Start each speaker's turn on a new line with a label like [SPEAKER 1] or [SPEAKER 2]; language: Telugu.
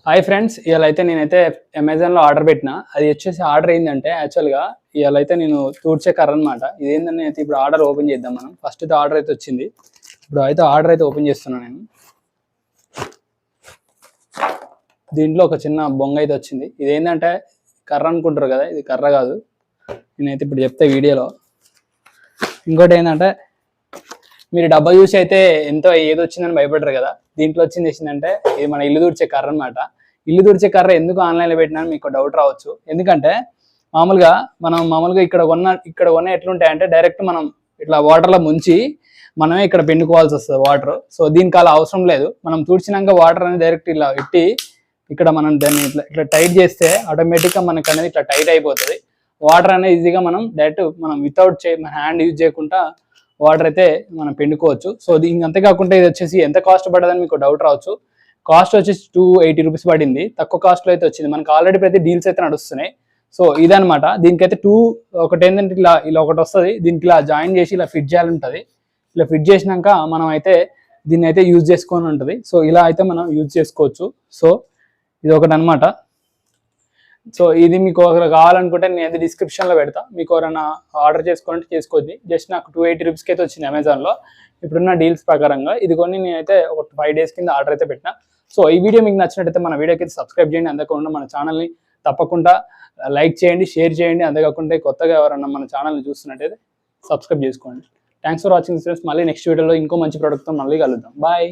[SPEAKER 1] హాయ్ ఫ్రెండ్స్, ఇవాళ అయితే నేనైతే అమెజాన్లో ఆర్డర్ పెట్టిన. అది వచ్చేసి ఆర్డర్ ఏంటంటే యాక్చువల్గా ఇవాళ అయితే నేను తూడ్చే కర్ర అనమాట. ఇదేంటంటే అయితే ఇప్పుడు ఆర్డర్ ఓపెన్ చేద్దాం మనం. ఫస్ట్ అయితే ఆర్డర్ అయితే వచ్చింది. ఇప్పుడు అయితే ఆర్డర్ అయితే ఓపెన్ చేస్తున్నాను నేను. దీంట్లో ఒక చిన్న బొంగ అయితే వచ్చింది. ఇదేంటంటే కర్ర అనుకుంటారు కదా, ఇది కర్ర కాదు. నేనైతే ఇప్పుడు చెప్తే వీడియోలో. ఇంకోటి ఏంటంటే మీరు డబ్బా చూసి అయితే ఎంతో ఏది వచ్చిందని భయపడరు కదా. దీంట్లో వచ్చింది ఏంటంటే ఇది మన ఇల్లు తుడిచే కర్ర అనమాట. ఇల్లు తుడిచే కర్ర ఎందుకు ఆన్లైన్లో పెట్టినా మీకు డౌట్ రావచ్చు. ఎందుకంటే మామూలుగా ఇక్కడ కొన్న ఎట్లుంటాయంటే డైరెక్ట్ మనం ఇట్లా వాటర్లో ముంచి మనమే ఇక్కడ పిండుకోవాల్సి వస్తుంది వాటర్. సో దీనికి అలా అవసరం లేదు. మనం తుడిచినాక వాటర్ అనేది డైరెక్ట్ ఇలా పెట్టి ఇక్కడ మనం దాన్ని ఇట్లా టైట్ చేస్తే ఆటోమేటిక్గా మనకు అనేది ఇట్లా టైట్ అయిపోతుంది. వాటర్ అనేది ఈజీగా మనం డైరెక్ట్ మనం మన హ్యాండ్ యూజ్ చేయకుండా వాటర్ అయితే మనం పిండుకోవచ్చు. సో అంతేకాకుండా ఇది వచ్చేసి ఎంత కాస్ట్ పడదని మీకు డౌట్ రావచ్చు. కాస్ట్ వచ్చేసి 280 రూపీస్ పడింది. తక్కువ కాస్ట్లో అయితే వచ్చింది. మనకు ఆల్రెడీ ప్రతి డీల్స్ అయితే నడుస్తున్నాయి. సో ఇదనమాట. దీనికైతే ఒకటి ఏంటంటే ఇలా ఒకటి వస్తుంది. దీనికి ఇలా జాయిన్ చేసి ఇలా ఫిట్ చేయాలి ఉంటుంది. ఇలా ఫిట్ చేసినాక మనం అయితే దీన్ని అయితే యూజ్ చేసుకొని ఉంటుంది. సో ఇలా అయితే మనం యూజ్ చేసుకోవచ్చు. సో ఇది ఒకటి అనమాట. సో ఇది మీకు కావాలనుకుంటే నేను అయితే డిస్క్రిప్షన్లో పెడతా. మీకు ఎవరైనా ఆర్డర్ చేసుకోవాలంటే చేసుకోవద్దు. జస్ట్ నాకు 280 రూపీస్కి అయితే వచ్చింది అమెజాన్లో. ఇప్పుడున్న డీల్స్ ప్రకారంగా ఇది కొన్ని నేనైతే ఒక 5 డేస్ కింద ఆర్డర్ అయితే పెట్టిన. సో ఈ వీడియో మీకు నచ్చినట్టయితే మన వీడియోకి అయితే సబ్స్క్రైబ్ చేయండి. అంతేకాకుండా మన ఛానల్ని తప్పకుండా లైక్ చేయండి, షేర్ చేయండి. అంతేకాకుండా కొత్తగా ఎవరైనా మన ఛానల్ని చూస్తున్నట్టయితే సబ్స్క్రైబ్ చేసుకోండి. Thanks for watching friends. మళ్ళీ నెక్స్ట్ వీడియోలో ఇంకో మంచి ప్రోడక్ట్తో మళ్ళీ కలుద్దాం. బాయ్.